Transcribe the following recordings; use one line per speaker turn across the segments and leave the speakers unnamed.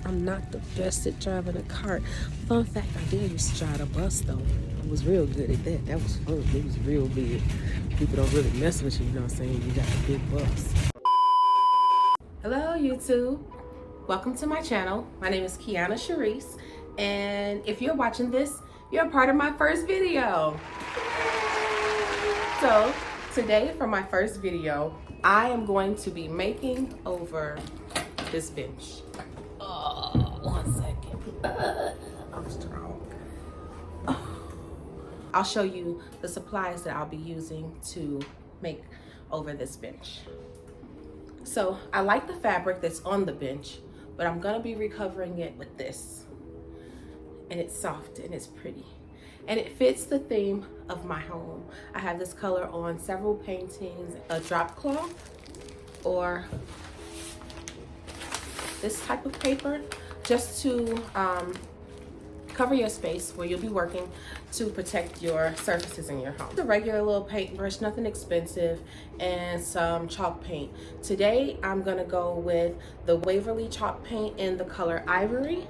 I'm not the best at driving a cart. Fun fact, I did used to drive a bus though. I was real good at that. That was fun. It was real big. People don't really mess with you, you know what I'm saying? You got a big bus. Hello YouTube. Welcome to my channel. My name is Kiana Sharice, and if you're watching this, you're a part of my first video. So today for my first video, I am going to be making over this bench. Oh, 1 second. I'm strong. I'll show you the supplies that I'll be using to make over this bench. So I like the fabric that's on the bench, but I'm gonna be recovering it with this. And it's soft and it's pretty. And it fits the theme of my home. I have this color on several paintings, a drop cloth or this type of paper, just to cover your space where you'll be working, to protect your surfaces in your home. The regular little paintbrush, nothing expensive, and some chalk paint. Today I'm gonna go with the Waverly chalk paint in the color Ivory.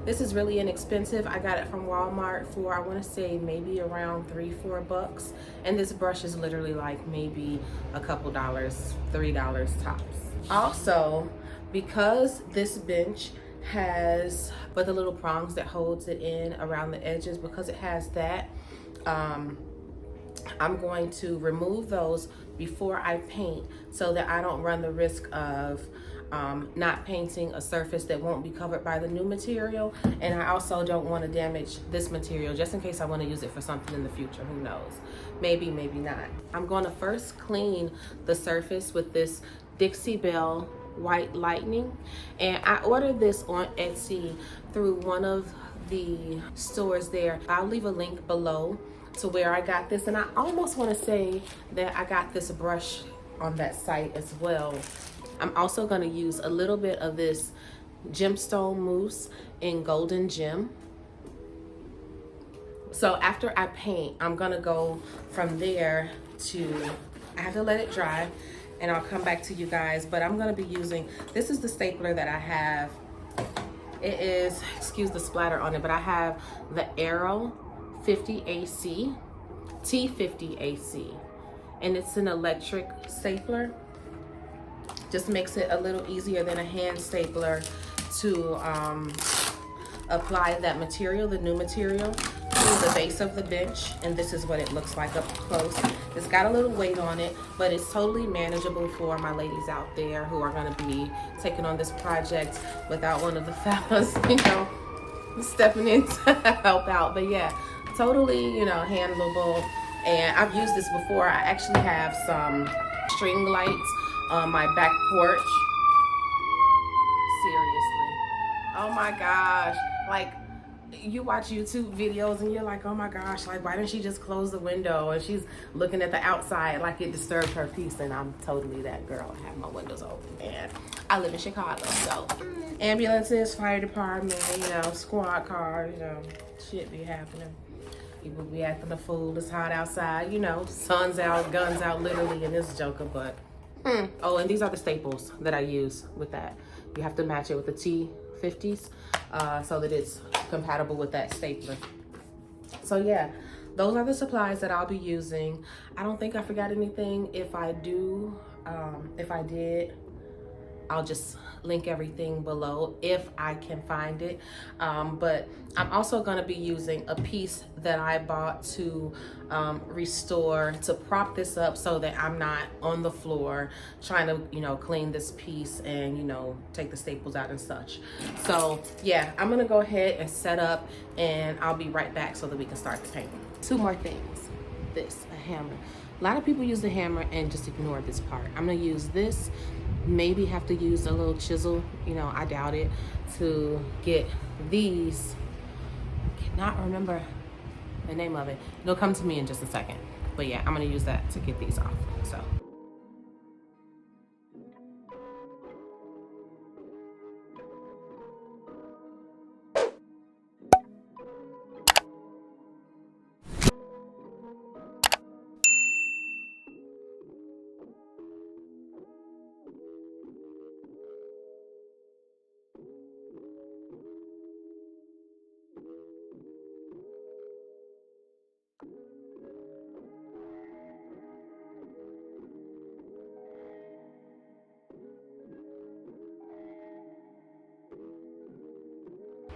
This is really inexpensive. I got it from Walmart for, I wanna say maybe around $3-4 bucks. And this brush is literally like maybe a couple dollars, $3 tops. Also, because this bench has but the little prongs that holds it in around the edges, because it has that, I'm going to remove those before I paint so that I don't run the risk of not painting a surface that won't be covered by the new material. And I also don't want to damage this material just in case I want to use it for something in the future. Who knows? Maybe, maybe not. I'm going to first clean the surface with this Dixie Belle white Lightening, and I ordered this on Etsy through one of the stores there. I'll leave a link below to where I got this, and I almost want to say that I got this brush on that site as well. I'm also going to use a little bit of this Gemstone mousse in Golden Gem. So after I paint, I'm going to go from there to, I have to let it dry, and I'll come back to you guys, but I'm gonna be using, this is the stapler that I have. It is, excuse the splatter on it, but I have the Arrow 50AC, T50AC, and it's an electric stapler. Just makes it a little easier than a hand stapler to apply that material, the new material, to the base of the bench. And this is what it looks like up close. It's got a little weight on it, but it's totally manageable for my ladies out there who are gonna be taking on this project without one of the fellas, you know, stepping in to help out. But yeah, totally, you know, handleable. And I've used this before. I actually have some string lights on my back porch. Seriously. Oh my gosh. Like, you watch YouTube videos and you're like, oh my gosh, like, why didn't she just close the window? And she's looking at the outside like it disturbed her peace. And I'm totally that girl. I have my windows open, and I live in Chicago, so ambulances, fire department, you know, squad cars, you know, shit be happening. People be acting a fool. It's hot outside, you know, sun's out, guns out, literally in this joker. But oh, and these are the staples that I use with that. You have to match it with the T50s so that it's compatible with that stapler. So yeah, those are the supplies that I'll be using. I don't think I forgot anything. If I do, if I did, I'll just link everything below if I can find it. But I'm also gonna be using a piece that I bought to restore, to prop this up so that I'm not on the floor trying to, you know, clean this piece and, you know, take the staples out and such. So yeah, I'm gonna go ahead and set up, and I'll be right back so that we can start the painting. Two more things. This, a hammer. A lot of people use the hammer and just ignore this part. I'm gonna use this, maybe have to use a little chisel, you know, I doubt it, to get these. I cannot remember the name of it. It'll come to me in just a second. But yeah, I'm gonna use that to get these off, so.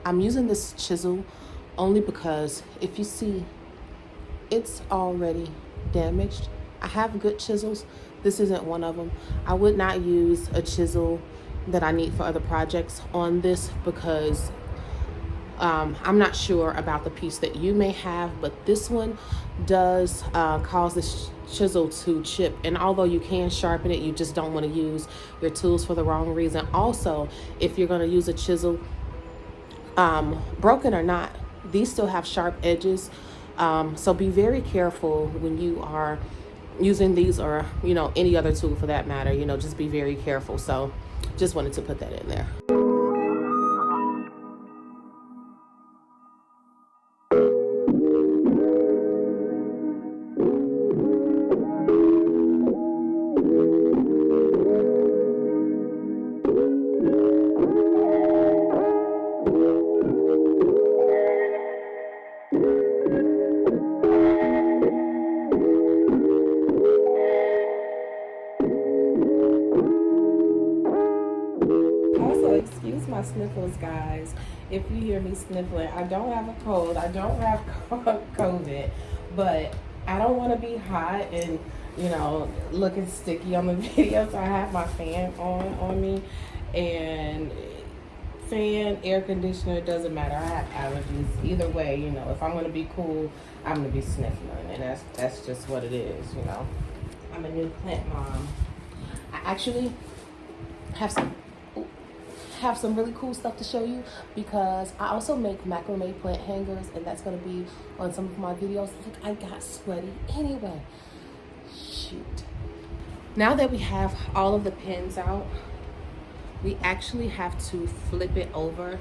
I'm using this chisel only because if you see, it's already damaged. I have good chisels. This isn't one of them. I would not use a chisel that I need for other projects on this because I'm not sure about the piece that you may have, but this one does cause this chisel to chip. And although you can sharpen it, you just don't want to use your tools for the wrong reason. Also, if you're going to use a chisel, broken or not, these still have sharp edges. So be very careful when you are using these, or you know, any other tool for that matter. You know, just be very careful. So just wanted to put that in there. Excuse my sniffles, guys. If you hear me sniffling, I don't have a cold. I don't have COVID, but I don't want to be hot and, you know, looking sticky on the video. So I have my fan on me, and fan, air conditioner, doesn't matter. I have allergies. Either way, you know, if I'm going to be cool, I'm going to be sniffling, and that's just what it is, you know. I'm a new plant mom. I actually have some really cool stuff to show you, because I also make macrame plant hangers, and that's going to be on some of my videos. Look, I got sweaty anyway. Shoot. Now that we have all of the pins out, we actually have to flip it over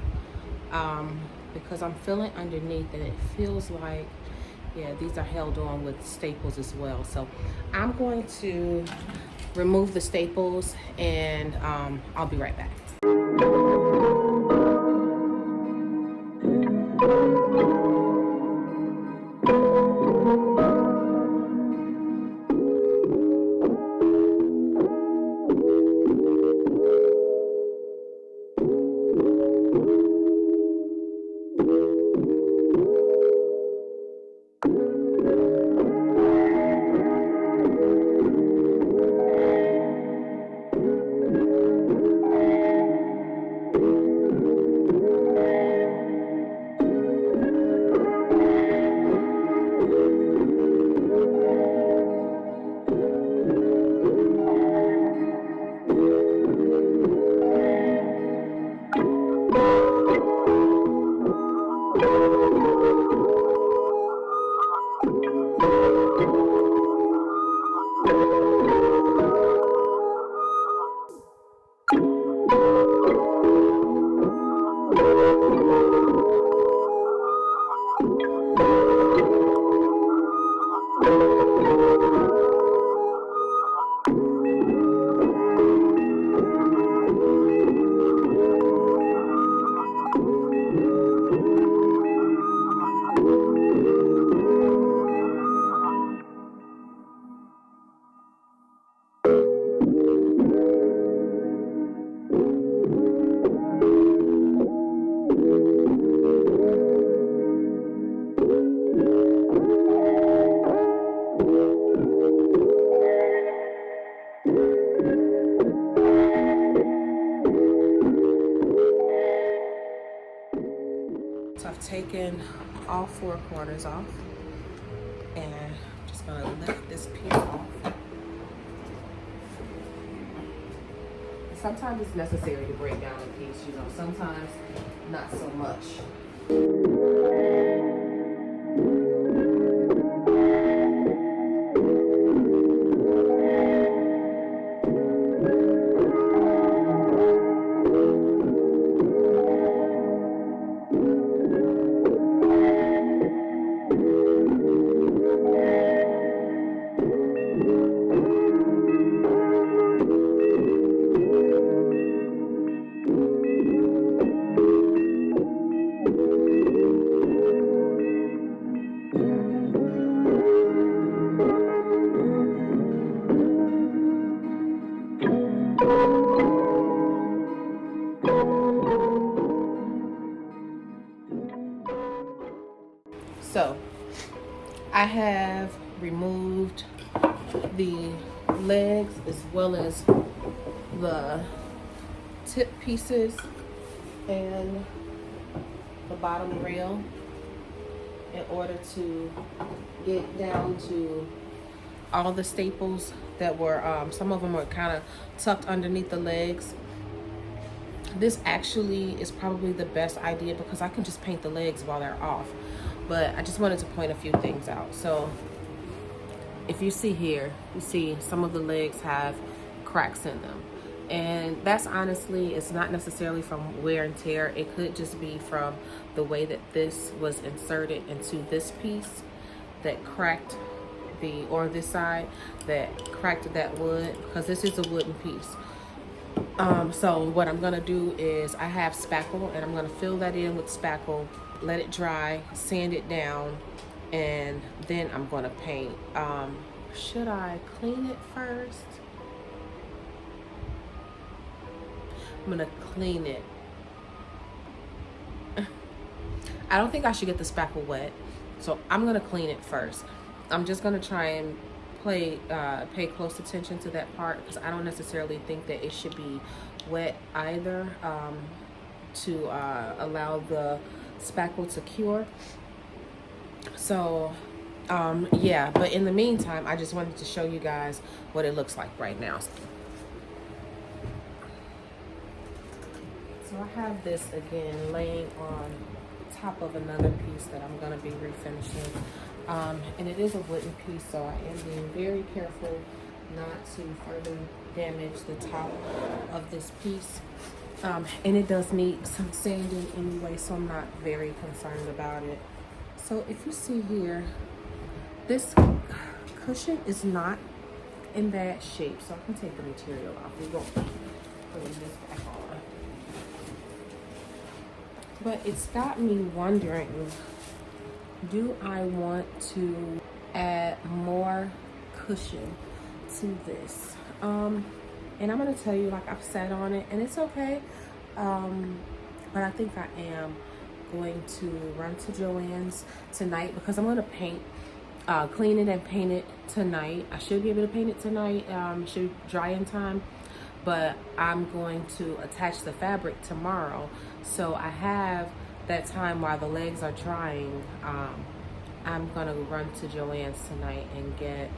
because I'm feeling underneath and it feels like, yeah, these are held on with staples as well. So I'm going to remove the staples, and I'll be right back. So I've taken all 4 corners off, and I'm just gonna lift this piece off. Sometimes it's necessary to break down a piece, you know, sometimes not so much. So I have removed the legs as well as the tip pieces and the bottom rail in order to get down to all the staples that were, some of them were kind of tucked underneath the legs. This actually is probably the best idea because I can just paint the legs while they're off. But I just wanted to point a few things out. So if you see here, you see some of the legs have cracks in them. And that's honestly, it's not necessarily from wear and tear. It could just be from the way that this was inserted into this piece that cracked the, or this side that cracked that wood, because this is a wooden piece. So what I'm gonna do is I have spackle and I'm gonna fill that in with spackle, let it dry, sand it down, and then I'm gonna paint. Should I clean it first? I'm gonna clean it. I don't think I should get the spackle wet, so I'm gonna clean it first. I'm just gonna try and pay close attention to that part because I don't necessarily think that it should be wet either, to allow the spackle to cure. So yeah, but in the meantime, I just wanted to show you guys what it looks like right now. So I have this again laying on top of another piece that I'm going to be refinishing. And it is a wooden piece, so I am being very careful not to further damage the top of this piece. And it does need some sanding anyway, so I'm not very concerned about it. So if you see here, this cushion is not in bad shape, so I can take the material off. We won't put this back on. But it's got me wondering, do I want to add more cushion to this? And I'm gonna tell you, like, I've sat on it and it's okay. But I think I am going to run to Joann's tonight because I'm gonna paint, clean it and paint it tonight. I should be able to paint it tonight. Should dry in time. But I'm going to attach the fabric tomorrow, so I have that time while the legs are drying. I'm gonna run to Joann's tonight and get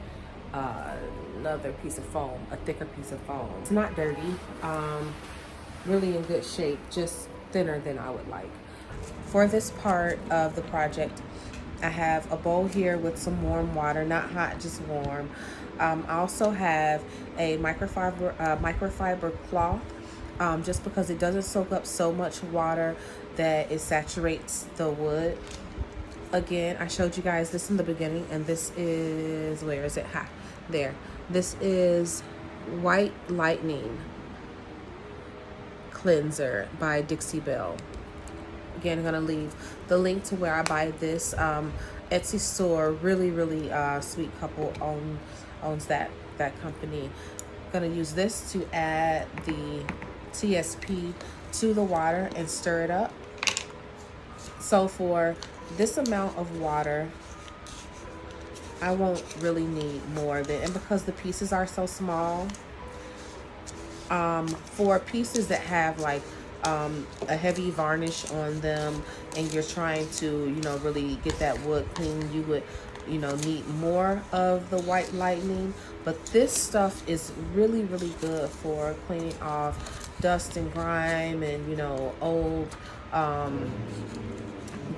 another piece of foam, a thicker piece of foam. It's not dirty, really in good shape, just thinner than I would like. For this part of the project, I have a bowl here with some warm water, not hot, just warm. I also have a microfiber cloth, just because it doesn't soak up so much water that it saturates the wood. Again, I showed you guys this in the beginning, and this is, where is it? Ha, there. This is White Lightening Cleanser by Dixie Belle. Again, I'm gonna leave the link to where I buy this. Etsy store, really sweet couple owns that company. I'm gonna use this to add the TSP to the water and stir it up. So for this amount of water, I won't really need more than, and because the pieces are so small, for pieces that have like a heavy varnish on them and you're trying to, you know, really get that wood clean, you would, you know, need more of the White Lightning. But this stuff is really good for cleaning off dust and grime and, you know, old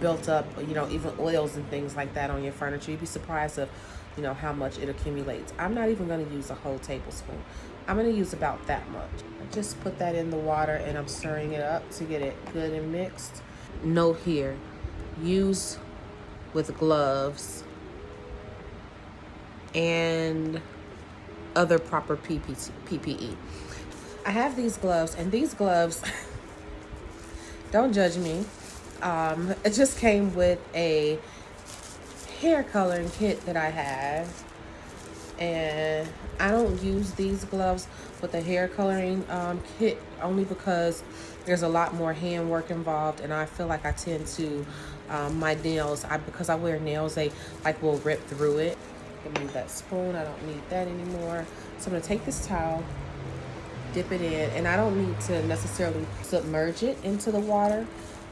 built up, you know, even oils and things like that on your furniture. You'd be surprised of, you know, how much it accumulates. I'm not even going to use a whole tablespoon. I'm going to use about that much. I just put that in the water and I'm stirring it up to get it good and mixed. Note here, use with gloves and other proper PPE. I have these gloves, and these gloves, don't judge me. It just came with a hair coloring kit that I have. And I don't use these gloves with the hair coloring kit only because there's a lot more hand work involved, and I feel like I tend to my nails, because I wear nails, they like will rip through it. Move that spoon, I don't need that anymore. So I'm gonna take this towel, dip it in, and I don't need to necessarily submerge it into the water,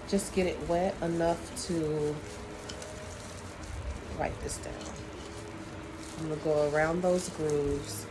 just get it wet enough to wipe this down. I'm gonna go around those grooves.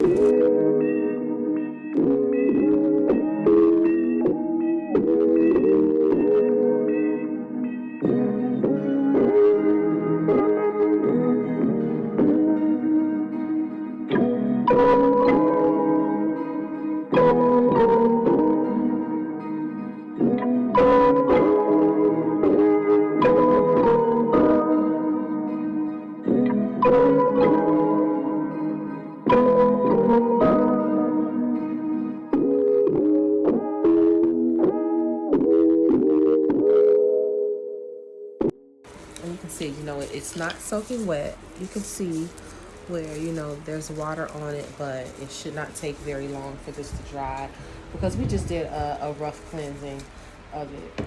You know, it's not soaking wet. You can see where, you know, there's water on it, but it should not take very long for this to dry because we just did a rough cleansing of it.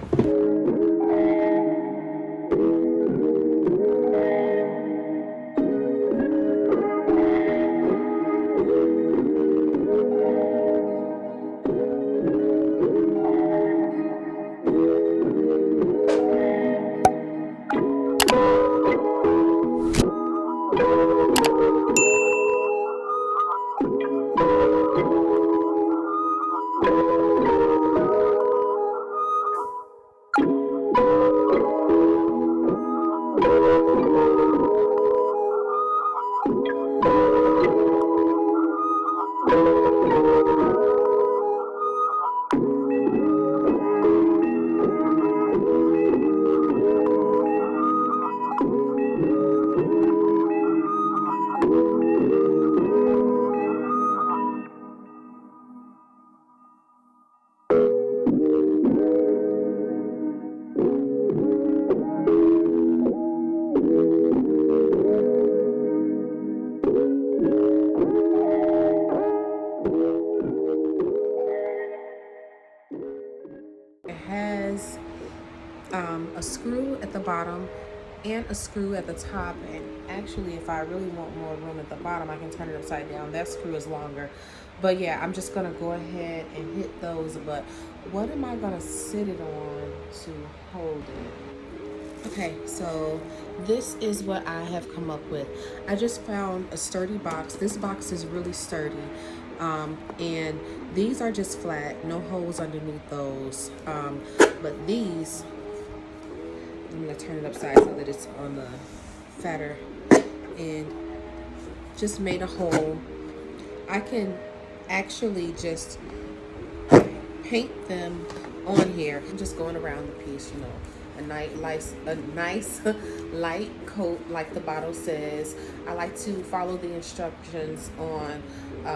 A screw at the bottom and a screw at the top, and actually if I really want more room at the bottom I can turn it upside down. That screw is longer, but yeah, I'm just gonna go ahead and hit those. But what am I gonna sit it on to hold it? Okay, so this is what I have come up with. I just found a sturdy box. This box is really sturdy, and these are just flat, no holes underneath those, but these, I'm gonna turn it upside so that it's on the fatter end. Just made a hole. I can actually just paint them on here. I'm just going around the piece, you know, a nice light coat like the bottle says. I like to follow the instructions on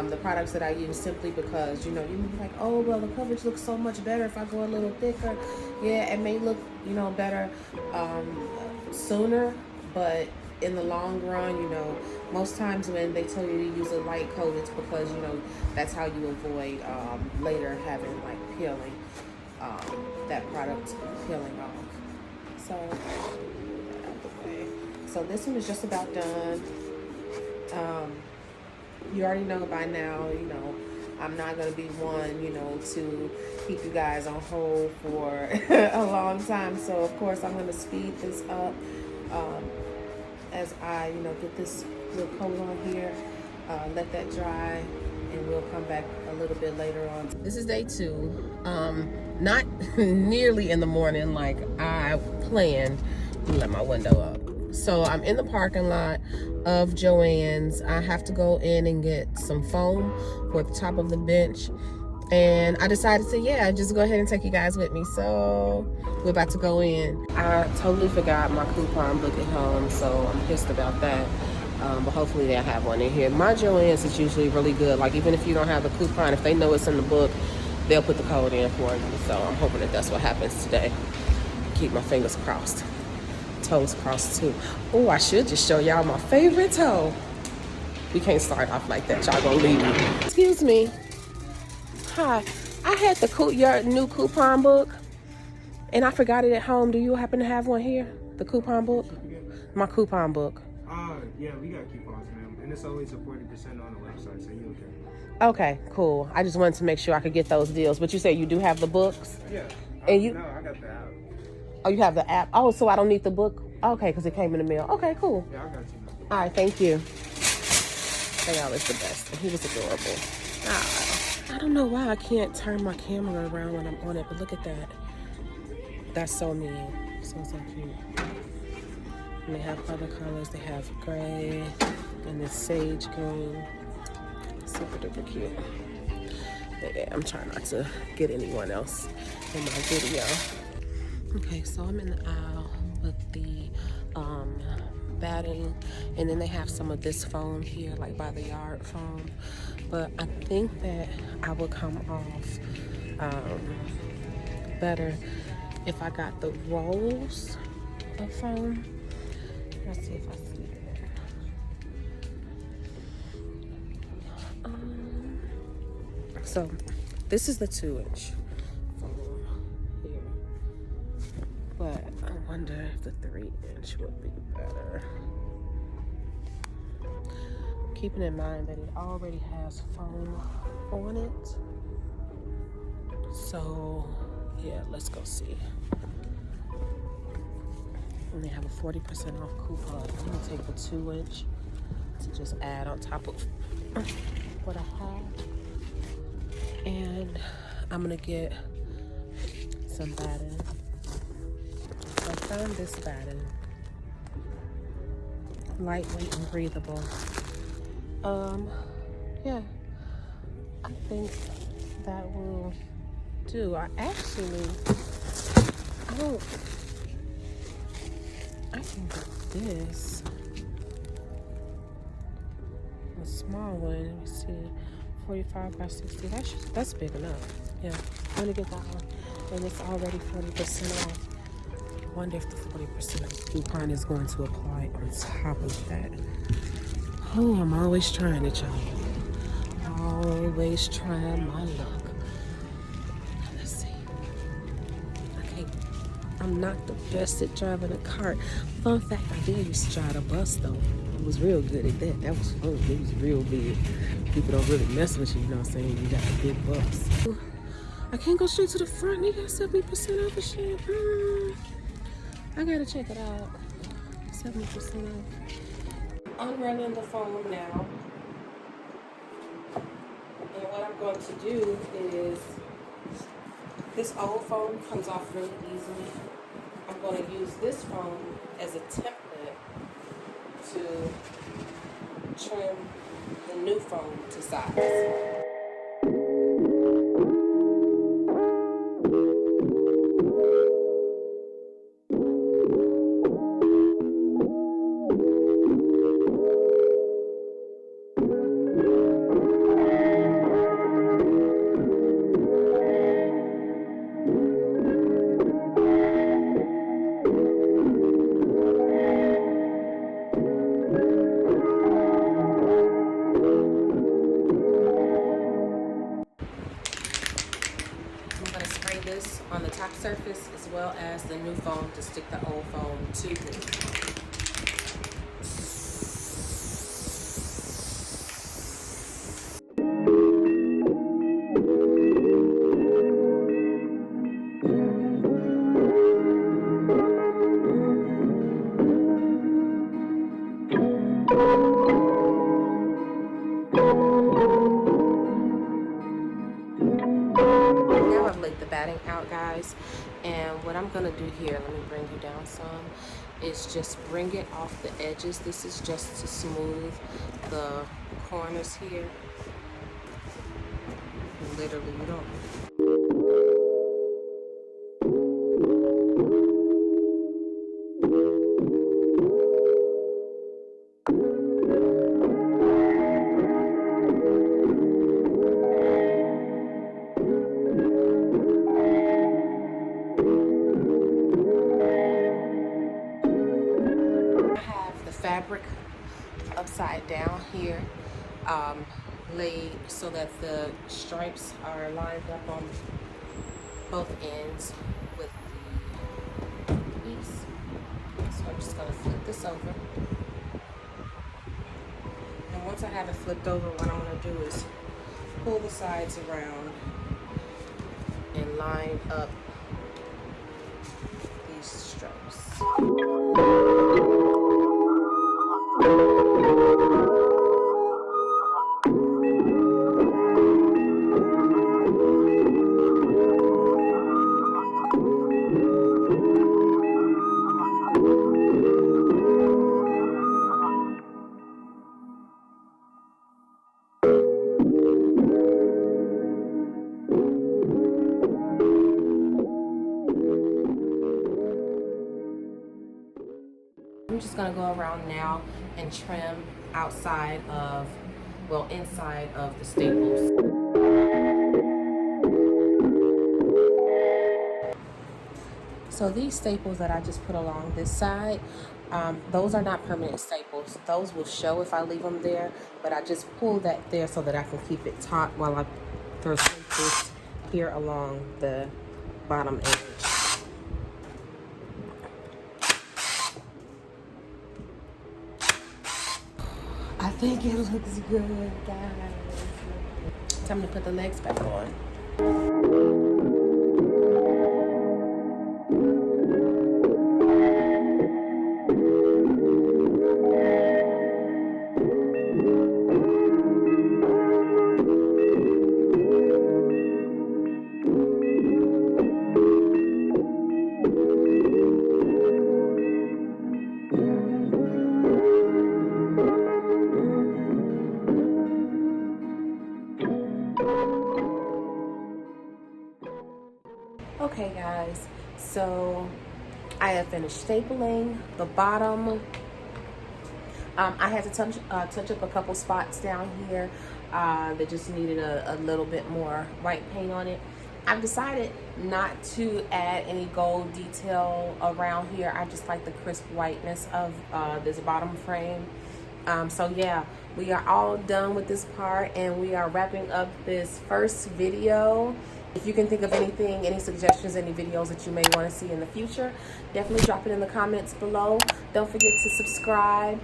the products that I use, simply because, you know, you can be like, oh well, the coverage looks so much better if I go a little thicker. Yeah, it may look, you know, better sooner, but in the long run, you know, most times when they tell you to use a light coat, it's because, you know, that's how you avoid later having like peeling, that product peeling off. So so this one is just about done. You already know by now, you know, I'm not going to be one, you know, to keep you guys on hold for a long time. So, of course, I'm going to speed this up as I, you know, get this little coat on here, let that dry, and we'll come back a little bit later on. This is day 2. Not nearly in the morning like I planned. Let me let my window up. So I'm in the parking lot of Joann's. I have to go in and get some foam for the top of the bench, and I decided to, yeah, just go ahead and take you guys with me. So we're about to go in. I totally forgot my coupon book at home, so I'm pissed about that. But hopefully they'll have one in here. My Joann's is usually really good. Like, even if you don't have the coupon, if they know it's in the book, they'll put the code in for you. So I'm hoping that that's what happens today. Keep my fingers crossed. Toes crossed too. Oh, I should just show y'all my favorite toe. We can't start off like that. Y'all gonna leave me. Excuse me. Hi. I had your new coupon book, and I forgot it at home. Do you happen to have one here? The coupon book? My coupon book.
Yeah, we got coupons, ma'am. And it's always a 40% on the website, so you okay.
Okay, cool. I just wanted to make sure I could get those deals. But you say you do have the books?
Yeah.
And you?
No, I got the app.
Oh, you have the app? Oh, so I don't need the book? Okay, because it came in the mail. Okay, cool.
Yeah, I got you.
All right, thank you. They always the best. And he was adorable. I don't know why I can't turn my camera around when I'm on it, but look at that. That's so mean. So cute. And they have other colors. They have gray and this sage green. Super duper cute. But yeah, I'm trying not to get anyone else in my video. Okay, so I'm in the aisle with the batting, and then they have some of this foam here, like by the yard foam. But I think that I would come off better if I got the rolls of foam. Let's see if I see it. So this is the 2-inch foam here, but I wonder if the 3-inch would be better. Keeping in mind that it already has foam on it. So yeah, let's go see. And they have a 40% off coupon. I'm gonna take the 2-inch to just add on top of what I have. And I'm gonna get some batting. So I found this batting. Lightweight and breathable. Yeah, I think that will do. I can get this. A small one, let me see, 45 by 60, that's big enough. Yeah, I'm gonna get that one. And it's already 40% off. I wonder if the 40% off coupon is going to apply on top of that. Oh, I'm always trying it, y'all. Always trying my luck. Let's see. I'm not the best at driving a cart. Fun fact, I did used to drive a bus though. I was real good at that. That was fun. It was real big. People don't really mess with you, you know what I'm saying? You got a big bus. I can't go straight to the front. They got 70% off of shit. I gotta check it out. 70% off. Unrolling the foam now. And what I'm going to do is, this old foam comes off really easily. I'm going to use this foam as a template to trim the new foam to size. On the top surface as well as the new foam to stick the old foam to it. Out, guys, and what I'm gonna do here, let me bring you down some, is just bring it off the edges. This is just to smooth the corners here. Literally, you don't. Fabric up upside down here, laid so that the stripes are lined up on both ends with the piece. So I'm just gonna flip this over. And once I have it flipped over, what I'm gonna do is pull the sides around and line up these stripes. I'm just gonna go around now and trim outside of, well, inside of the staples. So these staples that I just put along this side, those are not permanent staples. Those will show if I leave them there, but I just pulled that there so that I can keep it taut while I throw staples here along the bottom edge. I think it looks good, guys. Time to put the legs back on. Okay guys, so I have finished stapling the bottom. I had to touch up a couple spots down here that just needed a little bit more white paint on it. I've decided not to add any gold detail around here. I just like the crisp whiteness of this bottom frame. So yeah, we are all done with this part and we are wrapping up this first video. If you can think of anything, any suggestions, any videos that you may want to see in the future, definitely drop it in the comments below. Don't forget to subscribe.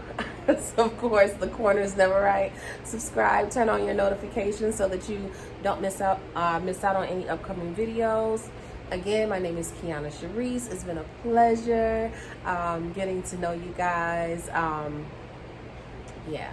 So of course, the corner is never right. Subscribe, turn on your notifications so that you don't miss out on any upcoming videos. Again, my name is Kiana Sharice. It's been a pleasure getting to know you guys. Yeah.